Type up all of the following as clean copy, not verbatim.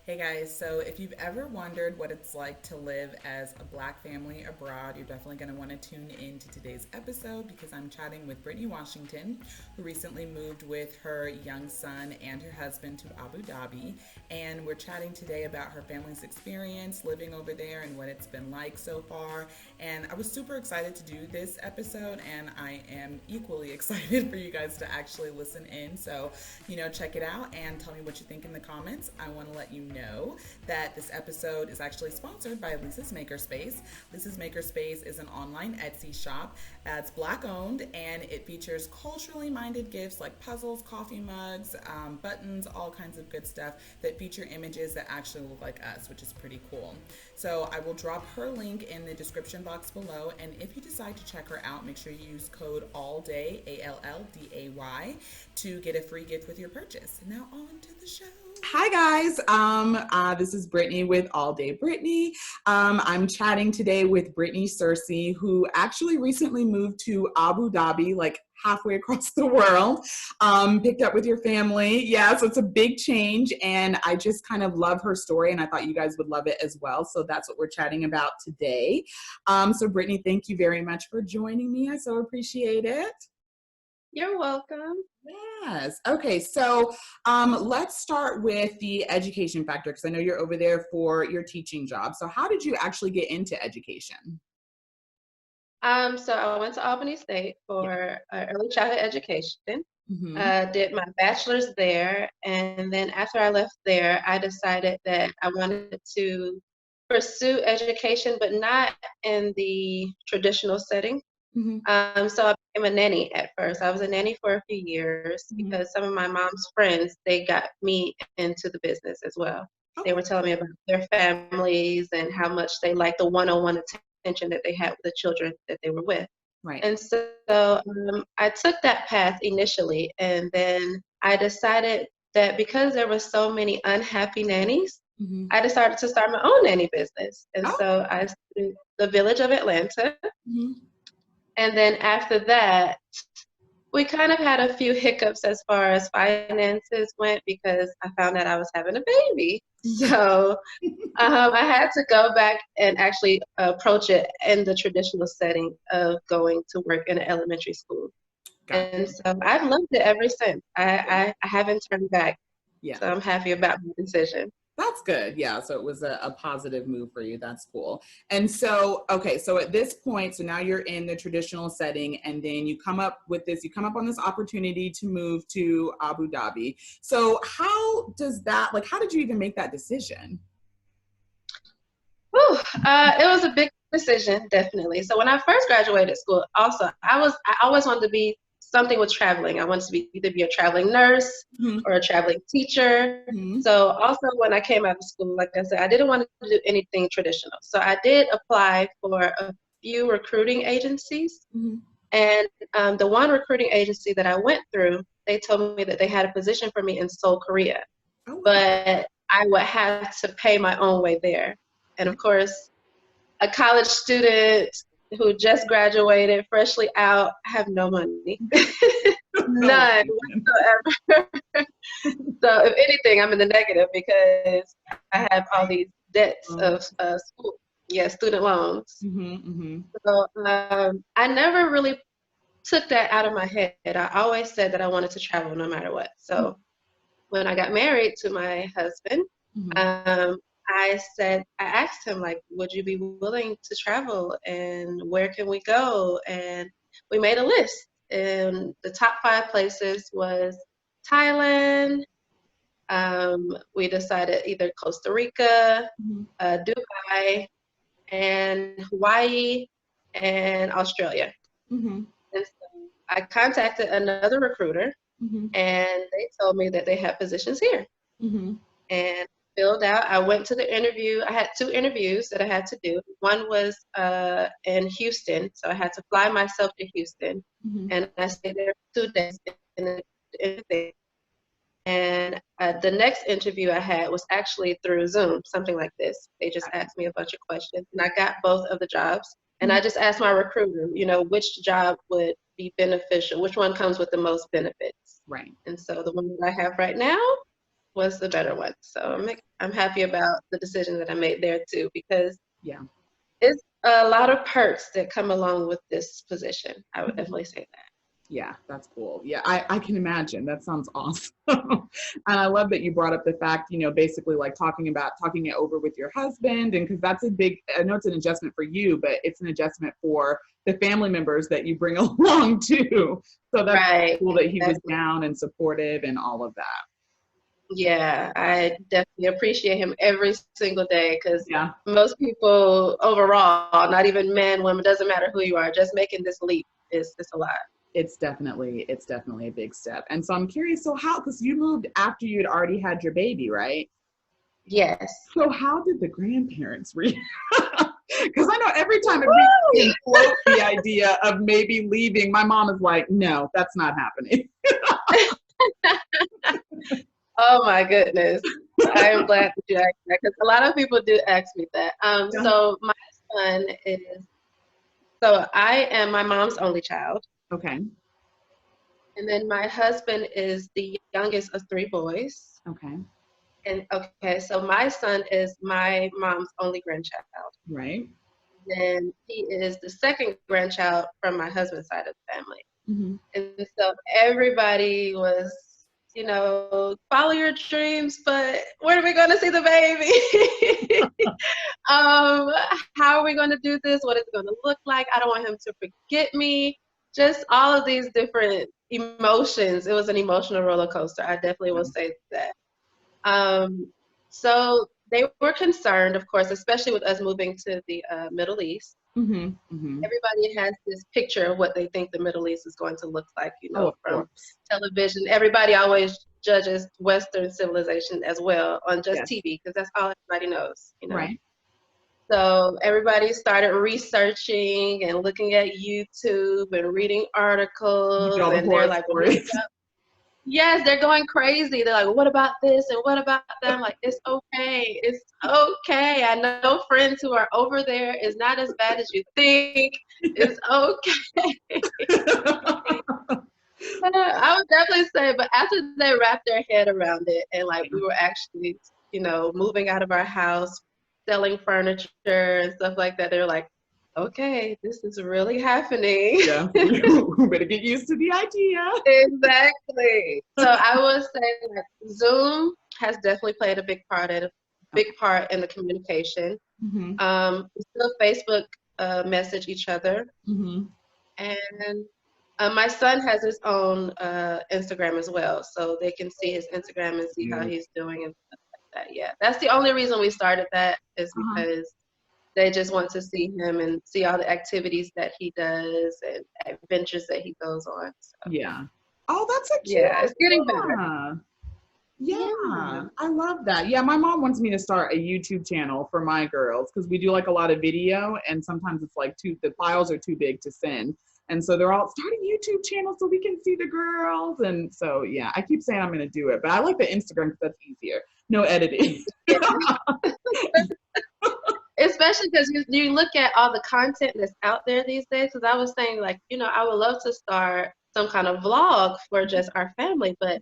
Hey guys, so if you've ever wondered what it's like to live as a black family abroad, you're definitely going to want to tune in to today's episode because I'm chatting with Brittany Washington, who recently moved with her young son and her husband to Abu Dhabi. And we're chatting today about her family's experience living over there and what it's been like so far. And I was super excited to do this episode, and I am equally excited for you guys to actually listen in. So, check it out and tell me what you think in the comments. I want to let you know that this episode is actually sponsored by Lisa's Makerspace. Lisa's Makerspace is an online Etsy shop that's black owned, and it features culturally minded gifts like puzzles, coffee mugs, buttons, all kinds of good stuff that feature images that actually look like us, which is pretty cool. So I will drop her link in the description box below, and if you decide to check her out, make sure you use code ALLDAY, ALLDAY, to get a free gift with your purchase. Now on to the show. Hi guys, this is Brittany with All Day Britney. I'm chatting today with Brittany Searcy, who actually recently moved to Abu Dhabi, like halfway across the world, picked up with your family. Yeah, so it's a big change, and I just kind of love her story, and I thought you guys would love it as well. So that's what we're chatting about today. So Brittany, thank you very much for joining me. I so appreciate it. You're welcome. Yes. Okay. So let's start with the education factor, because I know you're over there for your teaching job. So how did you actually get into education? So I went to Albany State Yeah. for early childhood education. Mm-hmm. Did my bachelor's there, and then after I left there, I decided that I wanted to pursue education, but not in the traditional setting. Mm-hmm. So I became a nanny at first. I was a nanny for a few years Mm-hmm. because some of my mom's friends, they got me into the business as well. They Okay. were telling me about their families and how much they liked the one-on-one attention that they had with the children that they were with. Right. And so I took that path initially, and then I decided that because there were so many unhappy nannies, Mm-hmm. I decided to start my own nanny business. And Oh. so I started the Village of Atlanta. Mm-hmm. And then after that, we kind of had a few hiccups as far as finances went because I found out I was having a baby. So I had to go back and actually approach it in the traditional setting of going to work in an elementary school. Got And so I've loved it ever since. I haven't turned back. Yeah. So I'm happy about my decision. That's good. Yeah. So it was a positive move for you. That's cool. And so, okay. So at this point, so now you're in the traditional setting, and then you come up on this opportunity to move to Abu Dhabi. So how did you even make that decision? Whew, it was a big decision, definitely. So when I first graduated school, also I always wanted to be something with traveling. I wanted to be either be a traveling nurse Mm-hmm. or a traveling teacher. Mm-hmm. So also when I came out of school, like I said, I didn't want to do anything traditional. So I did apply for a few recruiting agencies, Mm-hmm. and the one recruiting agency that I went through, they told me that they had a position for me in Seoul, Korea, Oh, wow. but I would have to pay my own way there. And of course, a college student who just graduated, freshly out, I have no money. Oh, None whatsoever. So if anything, I'm in the negative because I have all these debts of school, yeah, student loans. mm-hmm, mm-hmm. So I never really took that out of my head. I always said that I wanted to travel no matter what. So when I got married to my husband, Mm-hmm. um, I asked him, like, would you be willing to travel and where can we go? And we made a list. And the top 5 places was Thailand. We decided either Costa Rica, Mm-hmm. Dubai, and Hawaii, and Australia. Mm-hmm. And so I contacted another recruiter, Mm-hmm. and they told me that they had positions here. Mm-hmm. And filled out. I went to the interview. I had 2 interviews that I had to do. One was in Houston, so I had to fly myself to Houston, Mm-hmm. and I stayed there for 2 days. And the next interview I had was actually through Zoom, something like this. They just asked me a bunch of questions, and I got both of the jobs. And I just asked my recruiter, which job would be beneficial, which one comes with the most benefits. Right. And so the one that I have right now was the better one. So I'm happy about the decision that I made there too, because Yeah. it's a lot of perks that come along with this position. I would definitely say that. Yeah, that's cool. Yeah, I can imagine. That sounds awesome. And I love that you brought up the fact, basically like talking it over with your husband. And because that's a big, I know it's an adjustment for you, but it's an adjustment for the family members that you bring along too. So that's Right. cool that he was Exactly. down and supportive and all of that. Yeah, I definitely appreciate him every single day, because Yeah, most people overall, not even men, women, doesn't matter who you are, just making this leap is a lot. it's definitely a big step. And so I'm curious, so how, because you moved after you'd already had your baby, right? Yes. So how did the grandparents react? Because I know every time it floats the idea of maybe leaving, my mom is like, no, that's not happening. Oh my goodness. I am glad that you asked that, because a lot of people do ask me that. Yeah. So my son is, so I am my mom's only child. Okay. And then my husband is the youngest of three boys. Okay. And okay, so my son is my mom's only grandchild. Right. Then he is the second grandchild from my husband's side of the family. Mm-hmm. And so everybody was, follow your dreams, but when are we going to see the baby? How are we going to do this? What is it going to look like? I don't want him to forget me. Just all of these different emotions. It was an emotional roller coaster. I definitely will say that. So they were concerned, of course, especially with us moving to the Middle East. Mm-hmm. Mm-hmm. Everybody has this picture of what they think the Middle East is going to look like, Oh, of from course. television. Everybody always judges Western civilization as well on just Yes. TV, because that's all everybody knows. Right. So everybody started researching and looking at YouTube and reading You articles, get all the and they're horror like, well, stories. yes, they're going crazy. They're like, what about this and what about that? I'm like, it's okay. It's okay. I know friends who are over there. It's not as bad as you think. It's okay. I would definitely say, but after they wrapped their head around it, and like we were actually, moving out of our house, selling furniture and stuff like that, they're like, okay, this is really happening. Yeah. We better get used to the idea. Exactly. So I would say that Zoom has definitely played a big part in the communication. Mm-hmm. We still Facebook message each other, Mm-hmm. and my son has his own Instagram as well, so they can see his Instagram and see how he's doing and stuff like that. Yeah, that's the only reason we started that, is Uh-huh. because they just want to see him and see all the activities that he does and adventures that he goes on. So, Yeah. Oh, that's a cute yeah, it's getting better. idea. Yeah. Yeah, I love that. Yeah, my mom wants me to start a YouTube channel for my girls because we do like a lot of video, and sometimes it's like the files are too big to send. And so they're all starting YouTube channels so we can see the girls. And so, yeah, I keep saying I'm going to do it, but I like the Instagram because that's easier. No editing. Especially because you look at all the content that's out there these days. Because I was saying, like, I would love to start some kind of vlog for just our family, but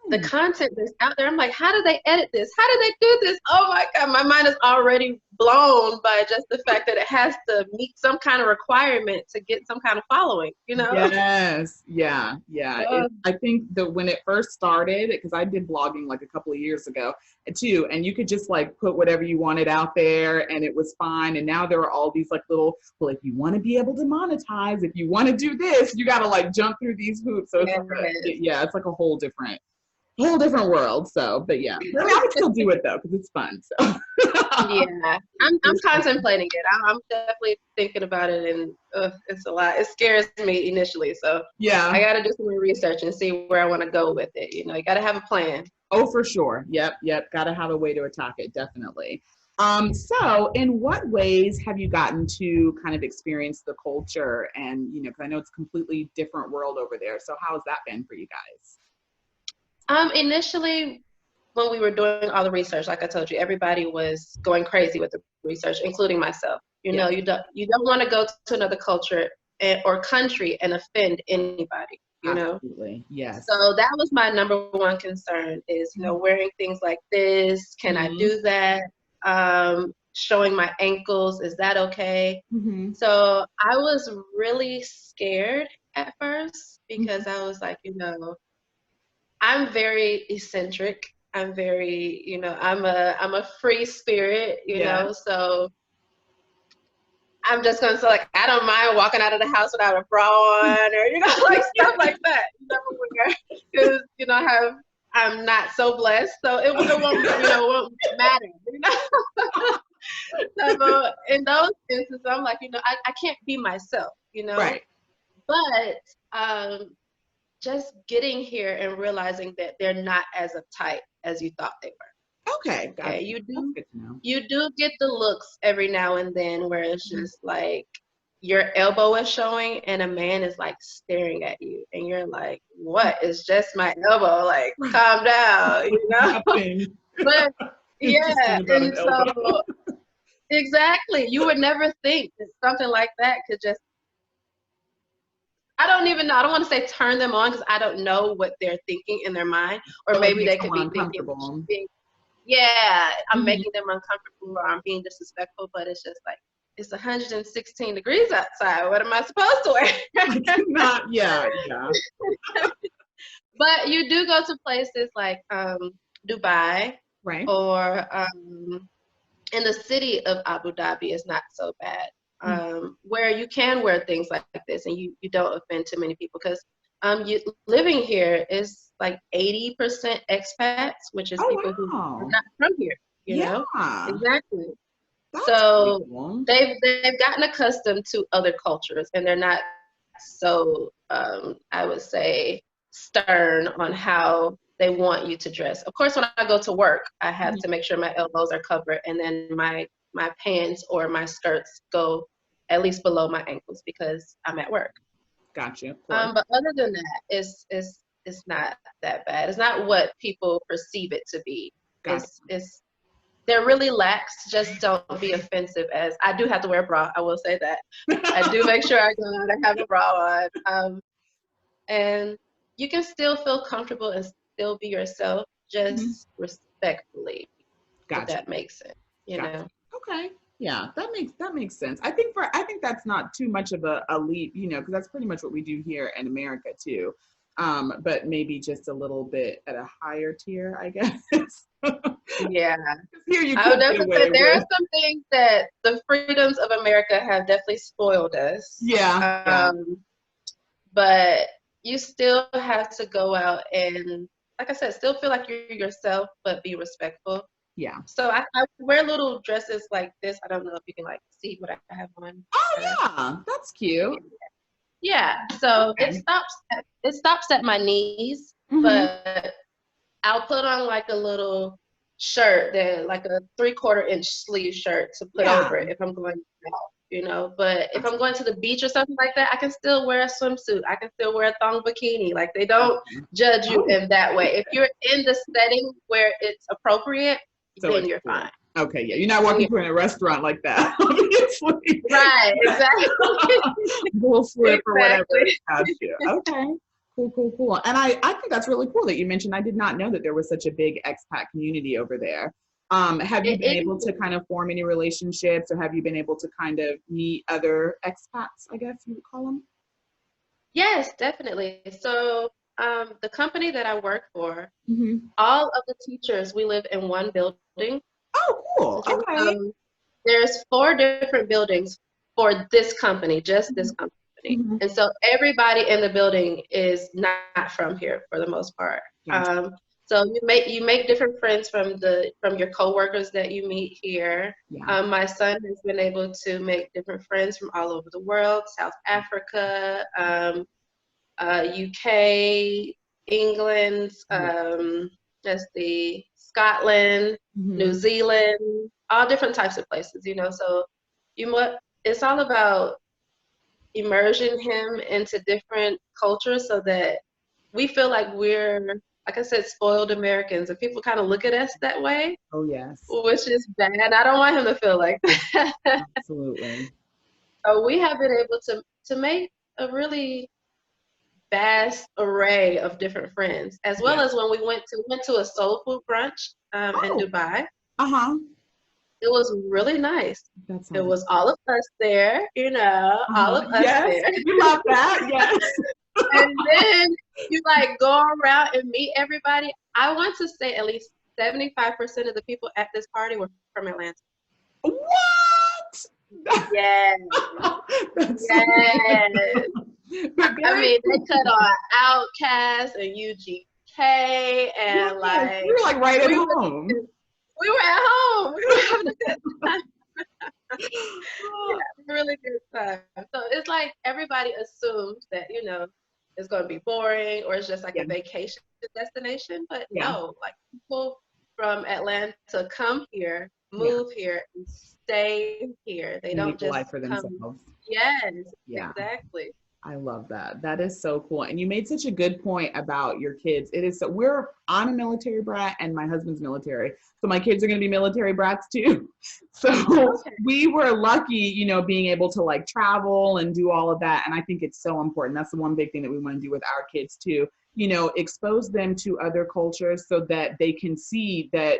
the content that's out there, I'm like, how do they edit this? How do they do this? Oh my God, my mind is already blown by just the fact that it has to meet some kind of requirement to get some kind of following, Yes. Yeah. Yeah. I think that when it first started, because I did blogging like a couple of years ago too, and you could just like put whatever you wanted out there and it was fine. And now there are all these like little, well, if you want to be able to monetize, if you want to do this, you got to like jump through these hoops. So it's like a whole different world. So, but yeah, I mean, I would still do it though because it's fun. So yeah, I'm contemplating it. I'm definitely thinking about it, and it's a lot. It scares me initially, so yeah, I got to do some more research and see where I want to go with it. You got to have a plan. Oh, for sure. Yep. Got to have a way to attack it. Definitely. So in what ways have you gotten to kind of experience the culture and, because I know it's a completely different world over there. So how has that been for you guys? Initially, when we were doing all the research, like I told you, everybody was going crazy with the research, including myself. You don't want to go to another culture or country and offend anybody. you know? Absolutely. Yes. So that was my number one concern is, you know, wearing things like this. Can I do that? Showing my ankles, is that okay? So I was really scared at first because I was like, you know, I'm very eccentric. I'm very, you know, I'm a free spirit, you know, so I'm just gonna say, like, I don't mind walking out of the house without a bra on, or, you know, like stuff like that. You know, because, you know, I'm not so blessed, so it won't, you know, won't matter, you know. So in those instances, I'm like, you know, I can't be myself, you know. Right. But just getting here and realizing that they're not as uptight as you thought they were. Okay. Okay, you do get the looks every now and then where it's just like your elbow is showing and a man is like staring at you and you're like, what? It's just my elbow, like, calm down, you know. But yeah, and so exactly, you would never think that something like that could just, I don't even know, I don't want to say turn them on because I don't know what they're thinking in their mind, or maybe they could be thinking, yeah, I'm making them uncomfortable or I'm being disrespectful, but it's just like, it's 116 degrees outside. What am I supposed to wear? Yeah. But you do go to places like Dubai, right? Or in the city of Abu Dhabi is not so bad, where you can wear things like this and you don't offend too many people because you living here is like 80% expats, which is people who are not from here, you know? Exactly. That's so cool. They've gotten accustomed to other cultures and they're not so I would say stern on how they want you to dress. Of course, when I go to work, I have to make sure my elbows are covered and then my pants or my skirts go at least below my ankles because I'm at work. Gotcha. But other than that, it's not that bad. It's not what people perceive it to be. Gotcha. It's they're really lax. Just don't be offensive. As I do have to wear a bra, I will say that. I do make sure I go out and have a bra on. And you can still feel comfortable and still be yourself, just respectfully. Gotcha. If that makes sense, you know. Okay. Yeah, that makes sense. I think that's not too much of a leap, you know, because that's pretty much what we do here in America too. But maybe just a little bit at a higher tier, I guess. Yeah. Here you I would definitely say there are some things that the freedoms of America have definitely spoiled us. Yeah. But you still have to go out and, like I said, still feel like you're yourself, but be respectful. Yeah. So I wear little dresses like this. I don't know if you can like see what I have on. Oh yeah, that's cute. Yeah. So it stops at my knees, but I'll put on like a little shirt that like a 3/4 inch sleeve shirt to put over it if I'm going out, you know. But if I'm going to the beach or something like that, I can still wear a swimsuit. I can still wear a thong bikini. Like they don't judge you in that way. If you're in the setting where it's appropriate, then you're fine. Okay, yeah. You're not walking through in a restaurant like that, obviously. Right, exactly. Bull slip or whatever. Okay. Cool. And I think that's really cool that you mentioned. I did not know that there was such a big expat community over there. Have you been able to kind of form any relationships, or have you been able to kind of meet other expats, I guess you would call them? Yes, definitely. So the company that I work for, all of the teachers, we live in one building. Oh, cool. Okay. There's 4 different buildings for this company, just this company. And so everybody in the building is not from here for the most part. Gotcha. So you make different friends from your coworkers that you meet here. Yeah. My son has been able to make different friends from all over the world: South Africa, UK, England, Scotland, New Zealand, all different types of places. You know, so it's all about immersing him into different cultures so that we feel like we're, like I said, spoiled Americans, and people kind of look at us that way. Oh, yes. Which is bad. I don't want him to feel like that. Absolutely. So we have been able to make a really vast array of different friends, as well Yeah. as when we went to a soul food brunch in Oh, Dubai. uh-huh. It was really nice. That It sounds was all of us there, all of us yes. there. You love that. Yes. And then you like go around and meet everybody. I want to say at least 75% of the people at this party were from Atlanta. What? Yes. That's so Yes. good. But I mean, they cut on Outkast and UGK and yes, we were like right at we were, home. we were at home. We were having a good time. Yeah, really good time. So it's like everybody assumes that, it's going to be boring or it's just like Yeah. a vacation destination. But Yeah. no, like people from Atlanta come here, move here, and stay here. They And don't make a just life for come. themselves. Yes, Yeah. exactly. I love that. That is so cool. And you made such a good point about your kids. It is so I'm a military brat and my husband's military. So my kids are going to be military brats too. So Okay. we were lucky, being able to like travel and do all of that. And I think it's so important. That's the one big thing that we want to do with our kids too. Expose them to other cultures so that they can see that,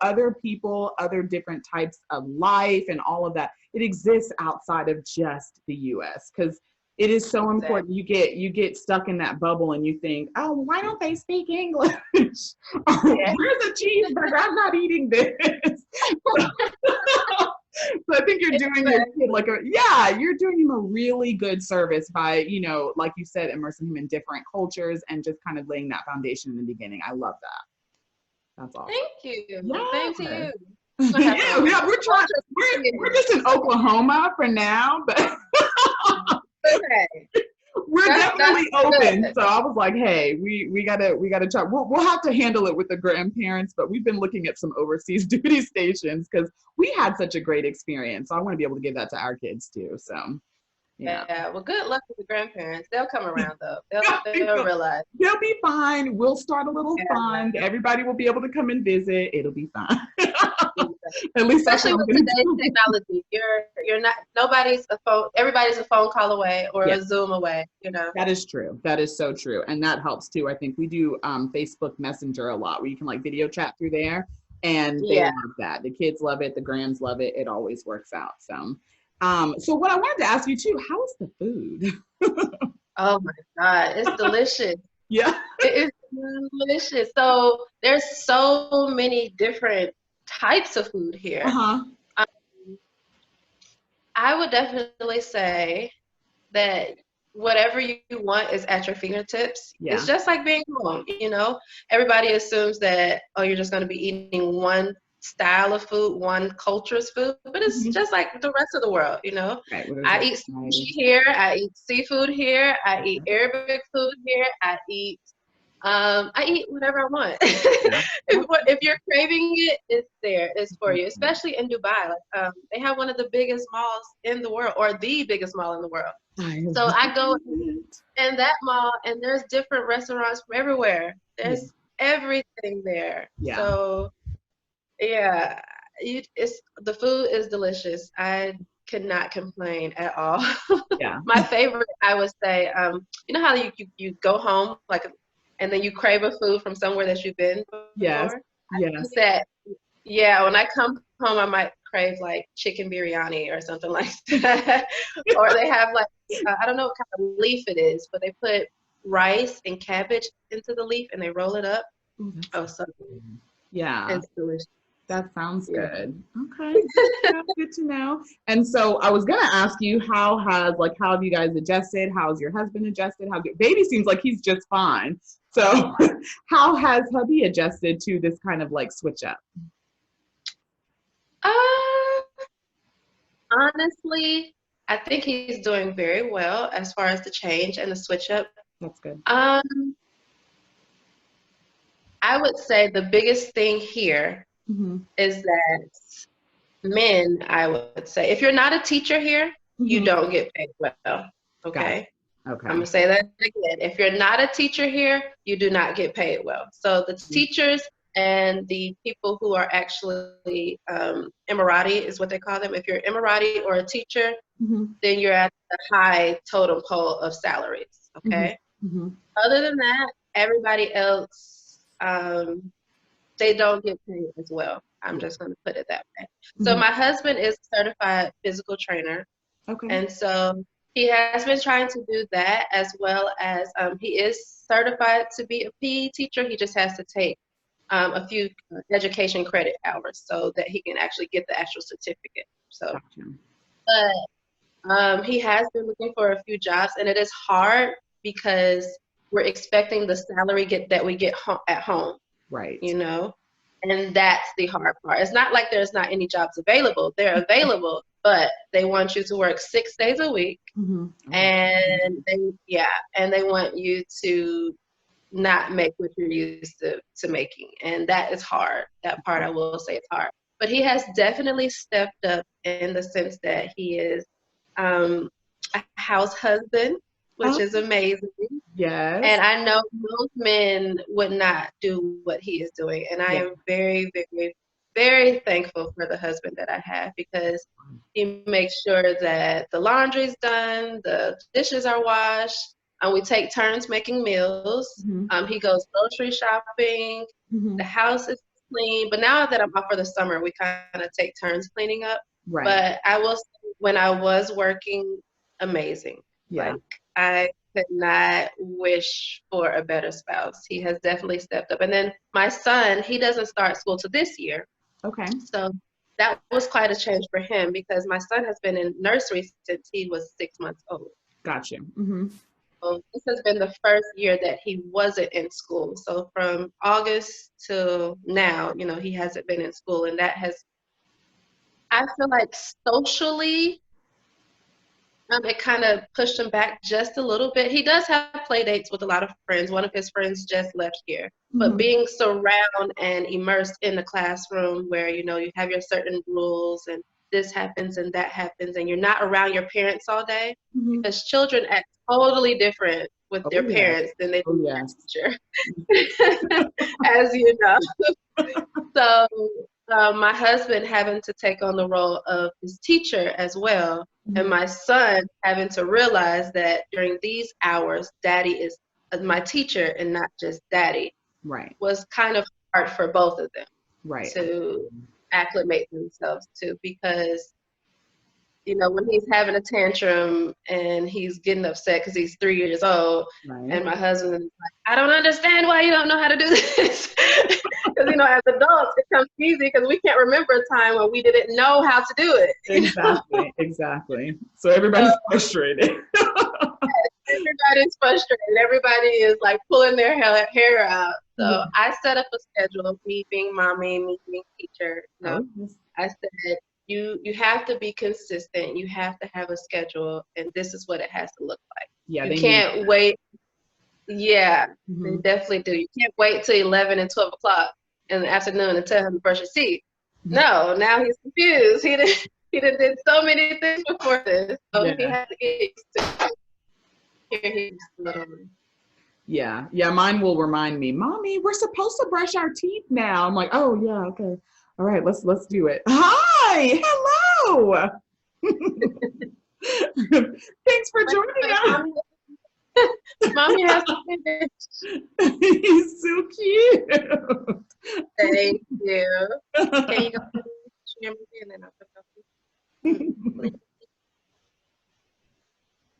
other people, other different types of life and all of that, it exists outside of just the US. Because it is so important. You get stuck in that bubble and you think, oh, why don't they speak English? Oh, where's the cheeseburger? I'm not eating this. So I think you're doing your kid you're doing him a really good service by, like you said, immersing him in different cultures and just kind of laying that foundation in the beginning. I love that. That's awesome. Thank you. Yeah. Thank you. Yeah, we're trying. We're just in Oklahoma for now, but Okay. we're definitely open. Good. So I was like, hey, we gotta try. We'll have to handle it with the grandparents, but we've been looking at some overseas duty stations because we had such a great experience. So I want to be able to give that to our kids too. So yeah. Well, good luck with the grandparents. They'll come around though. They'll realize. They'll be fine. We'll start a little fund. Everybody will be able to come and visit. It'll be fine. At least especially with today's technology, you're not everybody's a phone call away or a Zoom away. That is true. That is so true, and that helps too. I think we do Facebook Messenger a lot, where you can like video chat through there, and they love that. The kids love it. The grands love it. It always works out. So, so what I wanted to ask you too, how is the food? Oh my God, it's delicious. Yeah, it is delicious. So there's so many different types of food here. I would definitely say that whatever you want is at your fingertips. It's just like being home, Everybody assumes that, you're just going to be eating one style of food, one culture's food, but it's just like the rest of the world, Right, I eat sushi here, I eat seafood here, I eat Arabic food here, I eat whatever I want. If you're craving it, it's there. It's for you, especially in Dubai. They have one of the biggest malls in the world, or the biggest mall in the world. So I go in that mall, and there's different restaurants from everywhere. There's everything there. So the food is delicious. I cannot complain at all. My favorite, I would say, you know how you go home and then you crave a food from somewhere that you've been before? Yes. When I come home, I might crave like chicken biryani or something like that. Or they have I don't know what kind of leaf it is, but they put rice and cabbage into the leaf and they roll it up. So good. Yeah. It's delicious. That sounds good. Okay. That's good to know. And so I was going to ask you, how have you guys adjusted? How's your husband adjusted? Baby seems like he's just fine. So how has hubby adjusted to this kind of like switch up? Honestly, I think he's doing very well as far as the change and the switch up. That's good. I would say the biggest thing here is that men, I would say, if you're not a teacher here, you don't get paid well. Okay. I'm going to say that again. If you're not a teacher here, you do not get paid well. So the teachers and the people who are actually Emirati is what they call them. If you're Emirati or a teacher, then you're at the high totem pole of salaries. Okay. Mm-hmm. Other than that, everybody else, they don't get paid as well. I'm just going to put it that way. So Mm-hmm. my husband is a certified physical trainer. Okay. And so he has been trying to do that, as well as he is certified to be a PE teacher. He just has to take a few education credit hours so that he can actually get the actual certificate. So, Gotcha. but he has been looking for a few jobs, and it is hard because we're expecting the salary that we get at home, Right. you know? And that's the hard part. It's not like there's not any jobs available. They're available, but they want you to work 6 days a week. Mm-hmm. Okay. And they want you to not make what you're used to making. And that is hard. That part I will say is hard. But he has definitely stepped up in the sense that he is a house husband, which is amazing. Yes. And I know most men would not do what he is doing. And I am very, very, very thankful for the husband that I have, because he makes sure that the laundry's done, the dishes are washed, and we take turns making meals. Mm-hmm. He goes grocery shopping. Mm-hmm. The house is clean. But now that I'm off for the summer, we kind of take turns cleaning up. Right. But I will say, when I was working, amazing. Yeah. Like, I could not wish for a better spouse. He has definitely stepped up. And then my son, he doesn't start school till this year. Okay. So that was quite a change for him, because my son has been in nursery since he was 6 months old. Gotcha. Mm-hmm. So this has been the first year that he wasn't in school. So from August to now, he hasn't been in school. And that has, I feel like, socially, it kind of pushed him back just a little bit. He does have play dates with a lot of friends. One of his friends just left here. Mm-hmm. But being surrounded and immersed in the classroom where, you have your certain rules and this happens and that happens, and you're not around your parents all day, Mm-hmm. because children act totally different with their parents than they do with their teacher, as you know. So my husband having to take on the role of his teacher as well, and my son having to realize that during these hours, daddy is my teacher and not just daddy, right, was kind of hard for both of them, right, to acclimate themselves to, because when he's having a tantrum and he's getting upset because he's 3 years old, right. and my husband is like, I don't understand why you don't know how to do this. Because, as adults, it comes easy because we can't remember a time when we didn't know how to do it. Exactly. So everybody's frustrated. Everybody's frustrated. Everybody is like pulling their hair out. So I set up a schedule, me being mommy, me being teacher. I said, you have to be consistent. You have to have a schedule, and this is what it has to look like. Yeah, you can't wait. Yeah, they definitely do. You can't wait till 11 and 12 o'clock in the afternoon and tell him to brush his teeth. No, now he's confused. He did so many things before this, so he has to get used to it. Yeah, mine will remind me, Mommy, we're supposed to brush our teeth now. I'm like, oh yeah, okay. All right, let's do it. Hi, hello. Thanks for joining us. Mommy has to finish. He's so cute. Thank you. Can you go to your movie and then I'll put up?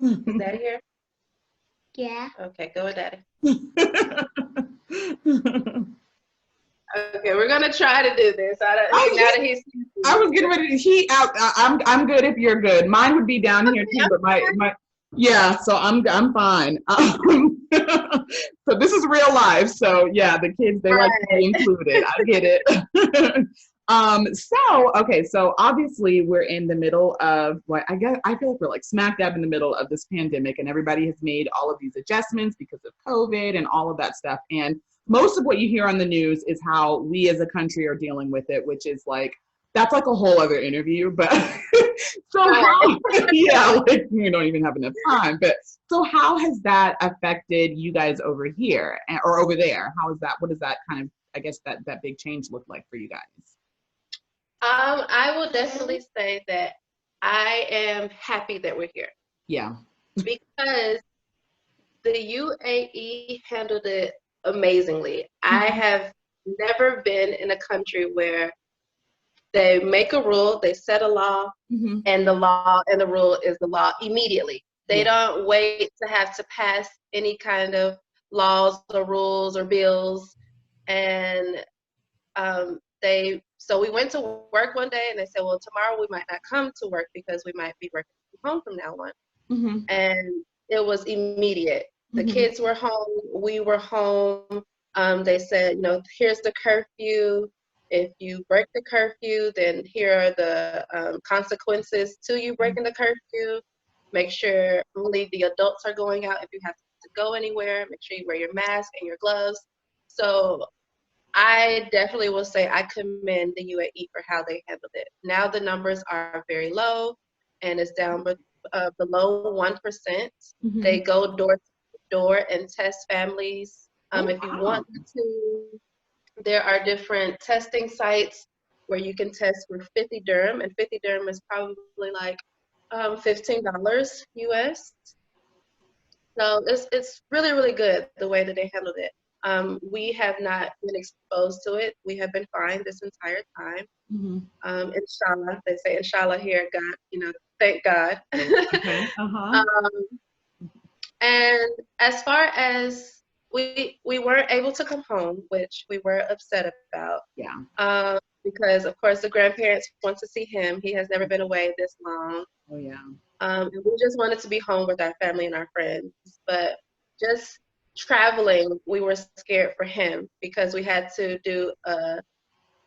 Is Daddy here? Yeah. Okay, go with Daddy. Okay, we're gonna try to do this. I was getting ready to. I'm good if you're good. Mine would be down here too, but my. Yeah, so I'm fine. So this is real life. So yeah, the kids, they like to be included. I get it. So obviously we're in the middle of what I feel like we're like smack dab in the middle of this pandemic, and everybody has made all of these adjustments because of COVID and all of that stuff. And most of what you hear on the news is how we as a country are dealing with it, which is like, that's like a whole other interview, but we don't even have enough time. But so how has that affected you guys over here or over there? What does that kind of, I guess, that big change look like for you guys? I will definitely say that I am happy that we're here. Yeah. Because UAE handled it amazingly. I have never been in a country where they make a rule, they set a law, and the law and the rule is the law immediately. They don't wait to have to pass any kind of laws or rules or bills. And so we went to work one day and they said, well, tomorrow we might not come to work because we might be working from home from now on. And it was immediate. The kids were home, we were home. They said, you know, here's the curfew. If you break the curfew, then here are the consequences to you breaking the curfew. Make sure only the adults are going out if you have to go anywhere. Make sure you wear your mask and your gloves. So I definitely will say I commend the UAE for how they handled it. Now the numbers are very low and it's down below 1%. They go door to door and test families. If you want to, there are different testing sites where you can test for 50 dirham, and 50 dirham is probably like $15 US. So it's really, really good the way that they handled it. We have not been exposed to it. We have been fine this entire time. Inshallah, they say inshallah here, God, you know, thank God. And as far as we weren't able to come home, which we were upset about. Because of course the grandparents want to see him. He has never been away this long. And we just wanted to be home with our family and our friends. But just traveling, we were scared for him because we had to do a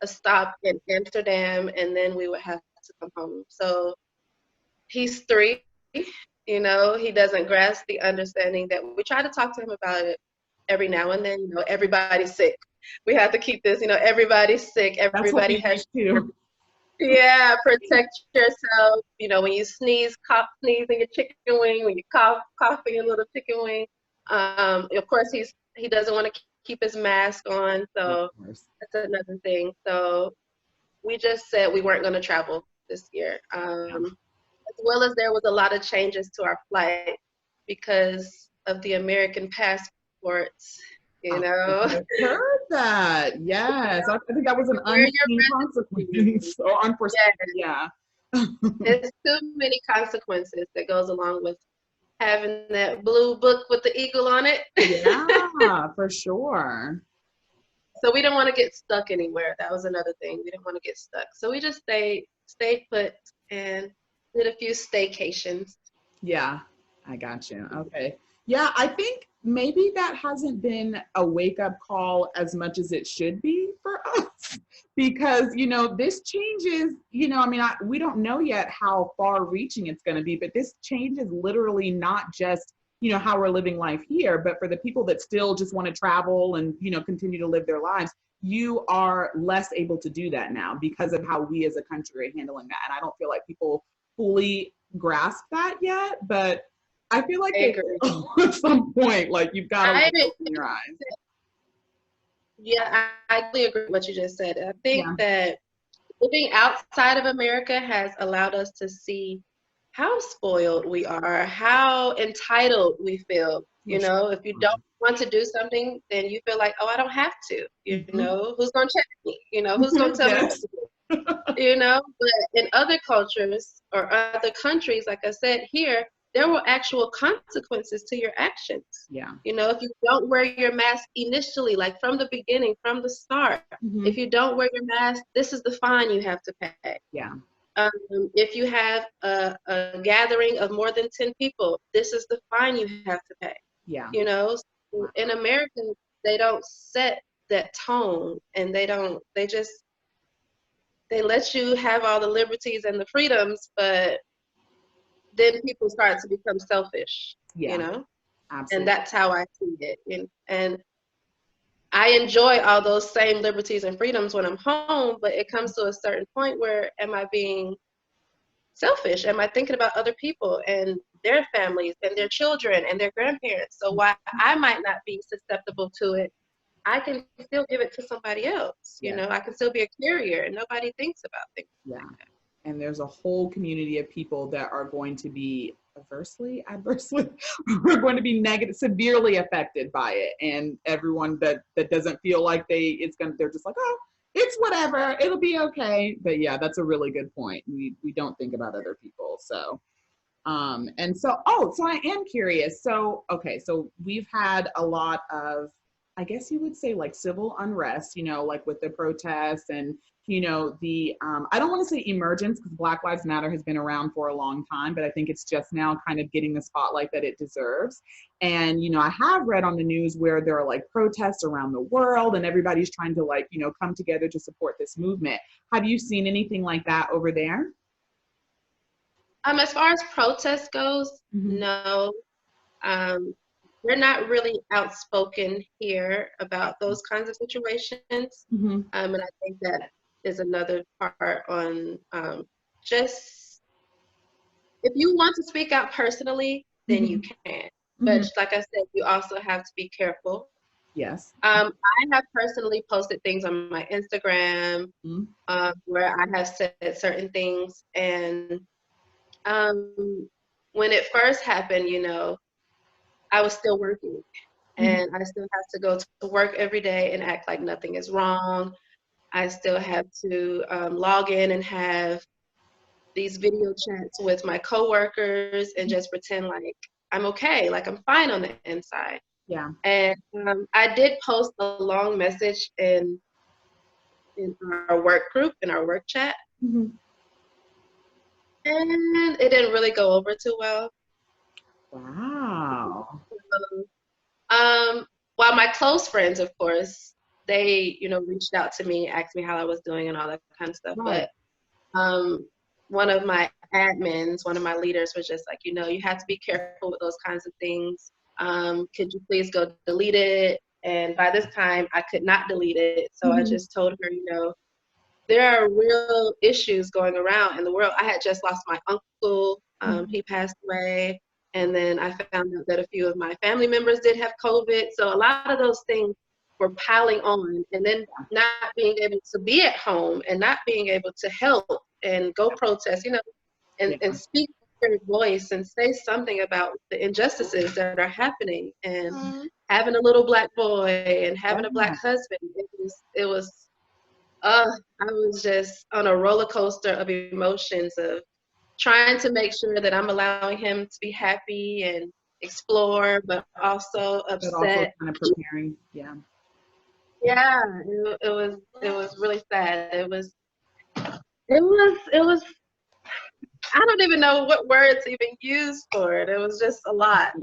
stop in Amsterdam and then we would have to come home. So he's 3, you know, he doesn't grasp the understanding that we try to talk to him about it every now and then. You know, everybody's sick. We have to keep this, you know, everybody's sick. Everybody has to. Yeah, protect yourself. You know, when you sneeze, cough, sneeze in your chicken wing. When you cough, cough in your little chicken wing. Of course, he doesn't want to keep his mask on, so that's another thing. So we just said we weren't going to travel this year. As well as there was a lot of changes to our flight because of the American passports. You know, I heard that. Yes, I think that was an unseen consequence or unforeseen. Yeah. There's too many consequences that goes along with having that blue book with the eagle on it. Yeah, for sure. So we don't want to get stuck anywhere. That was another thing. We didn't want to get stuck. So we just stayed put and did a few staycations. Yeah, I got you. Okay. Yeah, I think maybe that hasn't been a wake-up call as much as it should be for us because, you know, this changes, you know, I mean, we don't know yet how far-reaching it's going to be, but this change is literally not just, you know, how we're living life here, but for the people that still just want to travel and, you know, continue to live their lives, you are less able to do that now because of how we as a country are handling that. And I don't feel like people fully grasp that yet, but I feel like at some point, like you've got to open your eyes. Yeah, I agree with what you just said. I think that living outside of America has allowed us to see how spoiled we are, how entitled we feel. You know, if you don't want to do something, then you feel like, oh, I don't have to. You know, who's going to check me? You know, who's going to tell me what to do? You know, but in other cultures or other countries, like I said here, there were actual consequences to your actions. Yeah. You know, if you don't wear your mask initially, like from the beginning, from the start, if you don't wear your mask, this is the fine you have to pay. Yeah. If you have a gathering of more than 10 people, this is the fine you have to pay. Yeah. You know, in America, they don't set that tone and they let you have all the liberties and the freedoms, but then people start to become selfish, you know? Absolutely. And that's how I see it. And I enjoy all those same liberties and freedoms when I'm home, but it comes to a certain point where am I being selfish? Am I thinking about other people and their families and their children and their grandparents? So while I might not be susceptible to it, I can still give it to somebody else. You know, I can still be a carrier and nobody thinks about things like that. and there's a whole community of people that are going to be adversely, are going to be severely affected by it. And everyone that doesn't feel like they're just like, oh, it's whatever, it'll be okay. But yeah, that's a really good point. We don't think about other people. So so I am curious. So, okay, so we've had a lot of, I guess you would say, like, civil unrest, like with the protests and, the, I don't want to say emergence, because Black Lives Matter has been around for a long time, but I think it's just now kind of getting the spotlight that it deserves. And, I have read on the news where there are like protests around the world and everybody's trying to like, come together to support this movement. Have you seen anything like that over there? As far as protest goes, no. We're not really outspoken here about those kinds of situations. And I think that is another part on just, if you want to speak out personally, then you can. But like I said, you also have to be careful. Yes. I have personally posted things on my Instagram where I have said certain things. And when it first happened, I was still working, and I still have to go to work every day and act like nothing is wrong. I still have to log in and have these video chats with my coworkers and just pretend like I'm okay, like I'm fine on the inside. Yeah. And I did post a long message in our work group, in our work chat, and it didn't really go over too well. Wow. While my close friends, of course, they, reached out to me, asked me how I was doing and all that kind of stuff. Right. But one of my admins, one of my leaders was just like, you have to be careful with those kinds of things. Could you please go delete it? And by this time, I could not delete it. So I just told her, there are real issues going around in the world. I had just lost my uncle. He passed away. And then I found out that a few of my family members did have COVID. So a lot of those things were piling on. And then not being able to be at home and not being able to help and go protest, and speak your voice and say something about the injustices that are happening. And having a little Black boy and having a Black husband, I was just on a roller coaster of emotions of trying to make sure that I'm allowing him to be happy and explore, but also upset. But also kind of preparing, yeah. Yeah, it was really sad. It was. I don't even know what words to even use for it. It was just a lot.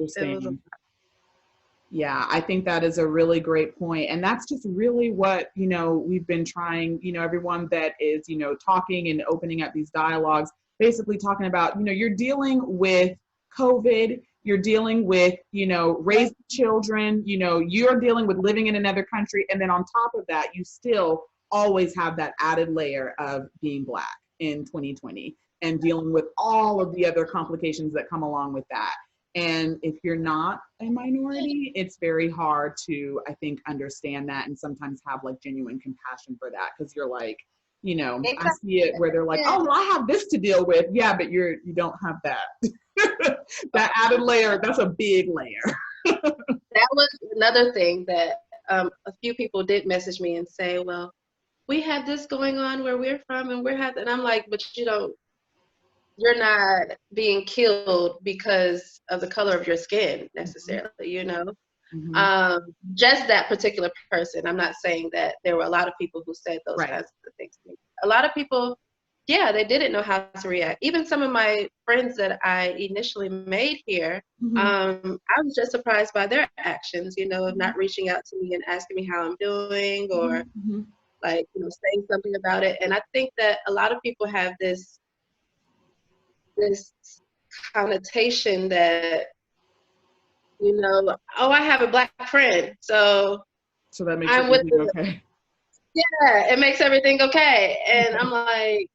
Yeah, I think that is a really great point. And that's just really what, we've been trying, everyone that is, talking and opening up these dialogues, basically talking about, you're dealing with COVID, you're dealing with, raising children, you're dealing with living in another country. And then on top of that, you still always have that added layer of being Black in 2020 and dealing with all of the other complications that come along with that. And if you're not a minority, it's very hard to, I think, understand that and sometimes have like genuine compassion for that, because you're like, I see it where they're like, oh, well, I have this to deal with. Yeah, but you don't have that. That added layer, that's a big layer. That was another thing that a few people did message me and say, well, we have this going on where we're from and and I'm like, but you're not being killed because of the color of your skin necessarily, just that particular person. I'm not saying that there were a lot of people who said those kinds of things to me. A lot of people, they didn't know how to react. Even some of my friends that I initially made here, I was just surprised by their actions, of not reaching out to me and asking me how I'm doing or saying something about it. And I think that a lot of people have this connotation that, oh, I have a Black friend, so that makes everything okay. Yeah, it makes everything okay. And I'm like,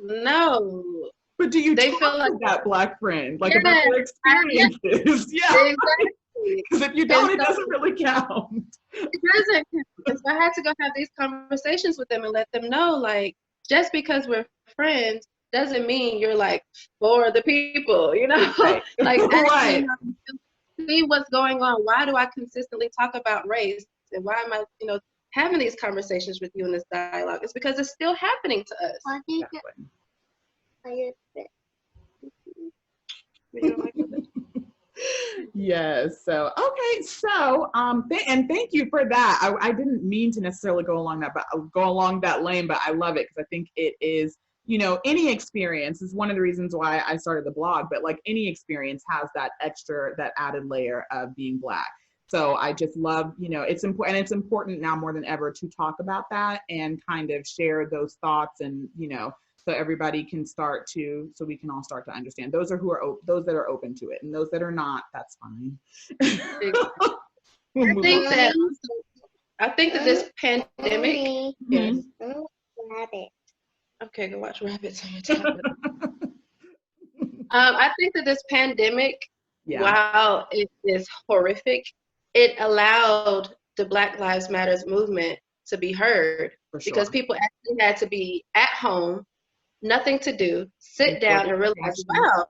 no. But do you talk like that Black friend, about their experiences? Yeah. Exactly. Because if you don't, it doesn't really count. It doesn't count. So I had to go have these conversations with them and let them know, like, just because we're friends doesn't mean you're like for the people, you know? Right. Like Right. actually see what's going on. Why do I consistently talk about race? And why am I, having these conversations with you in this dialogue? It's because it's still happening to us. I think I Yes. So okay. So and thank you for that. I didn't mean to necessarily go along that, but go along that lane. But I love it because I think it is. Any experience is one of the reasons why I started the blog. But like any experience has that added layer of being Black. So I just love, it's important, and it's important now more than ever to talk about that and kind of share those thoughts and so everybody can so we can all start to understand. Those that are open to it, and those that are not, that's fine. I think that this pandemic. Yes. rabbit. Okay, go watch rabbits on your tablet. I think that this pandemic, while it is horrific, it allowed the Black Lives Matters movement to be heard because people actually had to be at home, nothing to do, sit down and realize, wow,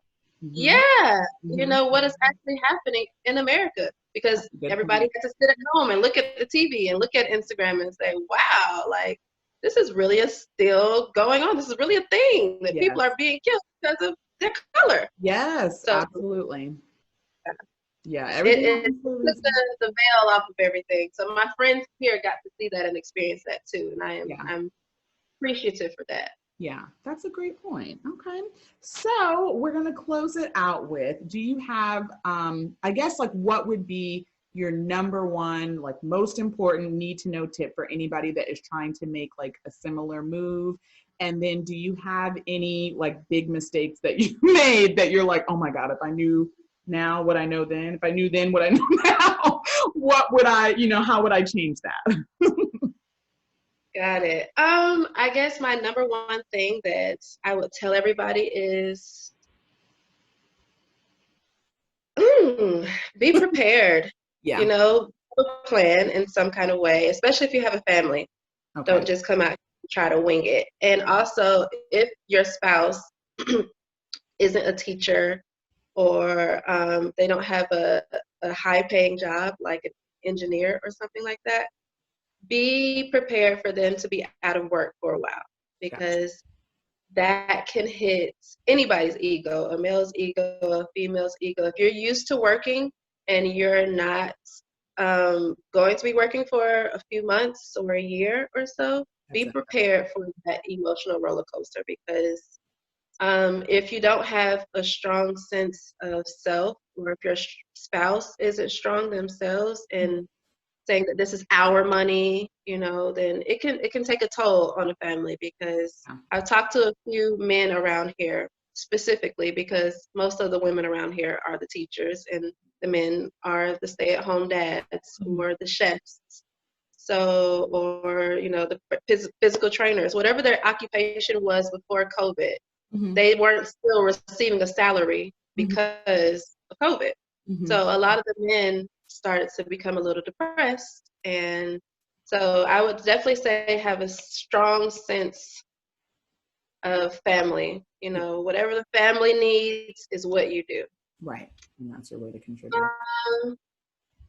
what is actually happening in America, because everybody had to sit at home and look at the TV and look at Instagram and say, wow, like this is really still going on. This is really a thing that people are being killed because of their color. Yes, so, absolutely. Yeah, it took the veil off of everything. So my friends here got to see that and experience that too, and I'm appreciative for that. Yeah, that's a great point. Okay, so we're gonna close it out with, do you have, I guess, like what would be your number one, like most important need to know tip for anybody that is trying to make like a similar move? And then do you have any like big mistakes that you made that you're like, oh my God, if I knew now what I know then, if I knew then what I know now, what would I, how would I change that? Got it. I guess my number one thing that I would tell everybody is be prepared. Plan in some kind of way, especially if you have a family. Okay. Don't just come out and try to wing it. And also, if your spouse isn't a teacher or they don't have a high-paying job like an engineer or something like that, be prepared for them to be out of work for a while, because that can hit anybody's ego, a male's ego, a female's ego. If you're used to working and you're not going to be working for a few months or a year or so, be prepared for that emotional roller coaster, because if you don't have a strong sense of self, or if your spouse isn't strong themselves and saying that this is our money, then it can take a toll on a family. Because I've talked to a few men around here specifically, because most of the women around here are the teachers and the men are the stay-at-home dads or the chefs. So, or, the physical trainers, whatever their occupation was before COVID, they weren't still receiving a salary because of COVID. So a lot of the men started to become a little depressed. And so I would definitely say have a strong sense of family. Whatever the family needs is what you do. Right. And that's your way to contribute.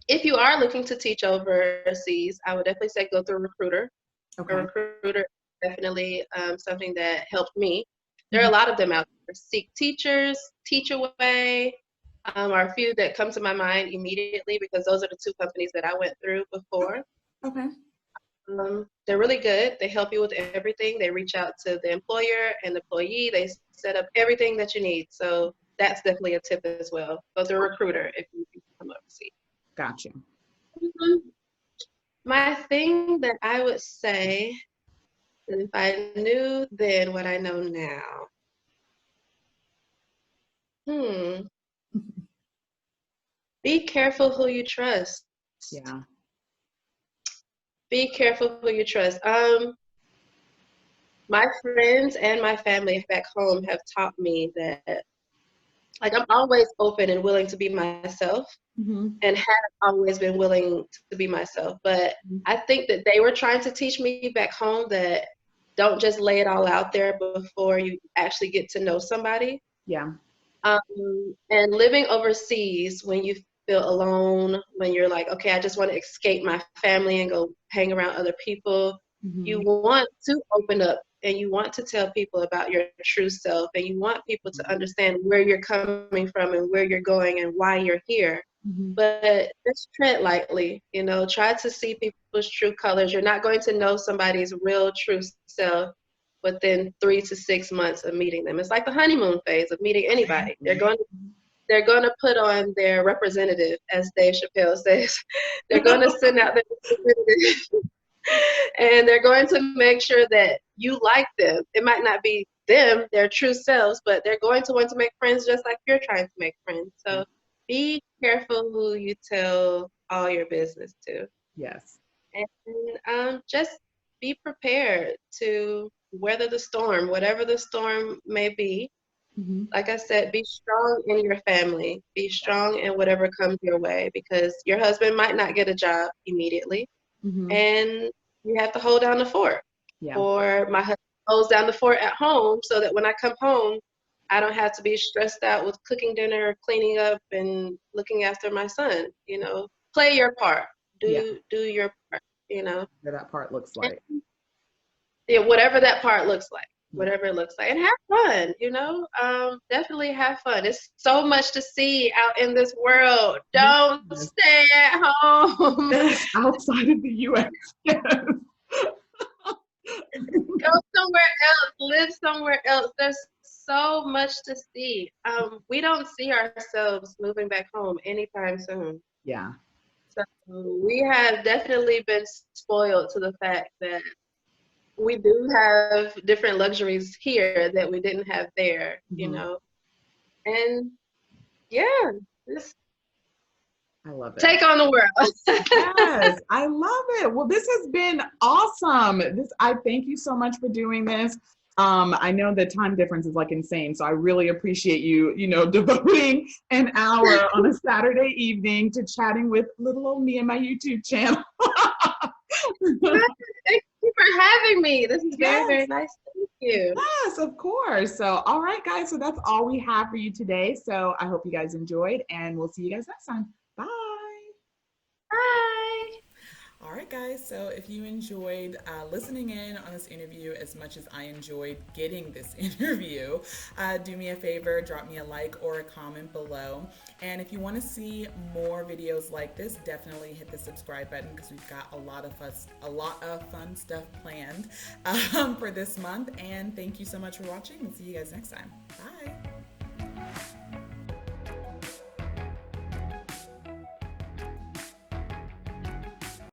If you are looking to teach overseas, I would definitely say go through a recruiter. Okay. A recruiter is definitely something that helped me. There are a lot of them out there. Seek Teachers, Teach Away are a few that come to my mind immediately, because those are the two companies that I went through before. Okay. They're really good. They help you with everything. They reach out to the employer and the employee. They set up everything that you need. So that's definitely a tip as well. Go through a recruiter if you come overseas. Gotcha. My thing that I would say, that if I knew then what I know now, be careful who you trust. Yeah. Be careful who you trust. My friends and my family back home have taught me that, like, I'm always open and willing to be myself, and have always been willing to be myself. But I think that they were trying to teach me back home that don't just lay it all out there before you actually get to know somebody. Yeah. And living overseas, when you feel alone, when you're like, okay, I just want to escape my family and go hang around other people, you want to open up and you want to tell people about your true self, and you want people to understand where you're coming from and where you're going and why you're here. But just tread lightly, you know, try to see people's true colors. You're not going to know somebody's real true self within 3 to 6 months of meeting them. It's like the honeymoon phase of meeting anybody. They're going to put on their representative, as Dave Chappelle says. They're going to send out their representative, and they're going to make sure that you like them. It might not be them, their true selves, but they're going to want to make friends just like you're trying to make friends. So be careful who you tell all your business to. Yes. And just be prepared to weather the storm, whatever the storm may be. Like I said, be strong in your family. Be strong in whatever comes your way, because your husband might not get a job immediately. And you have to hold down the fort. Or my husband holds down the fort at home so that when I come home, I don't have to be stressed out with cooking dinner, cleaning up, and looking after my son. You know, play your part. Do your part, you know. Whatever that part looks like. Yeah, whatever that part looks like. Whatever it looks like. And have fun, you know. Definitely have fun. It's so much to see out in this world. Don't stay at home. Outside of the U.S. Yes. Go somewhere else. Live somewhere else. There's so much to see. We don't see ourselves moving back home anytime soon. Yeah. So we have definitely been spoiled to the fact that we do have different luxuries here that we didn't have there, you know. And yeah, just I love it. take on the world. Yes, I love it. Well, this has been awesome. I thank you so much for doing this. I know the time difference is like insane, so I really appreciate you, you know, devoting an hour on a Saturday evening to chatting with little old me and my YouTube channel. Thank you for having me. This is very, very nice. Thank you. Yes, of course. So, all right, guys. So that's all we have for you today. So I hope you guys enjoyed, and we'll see you guys next time. Bye. Bye. All right, guys. So if you enjoyed listening in on this interview as much as I enjoyed getting this interview, do me a favor, drop me a like or a comment below. And if you want to see more videos like this, definitely hit the subscribe button, because we've got a lot of fun stuff planned for this month. And thank you so much for watching. We'll see you guys next time. Bye.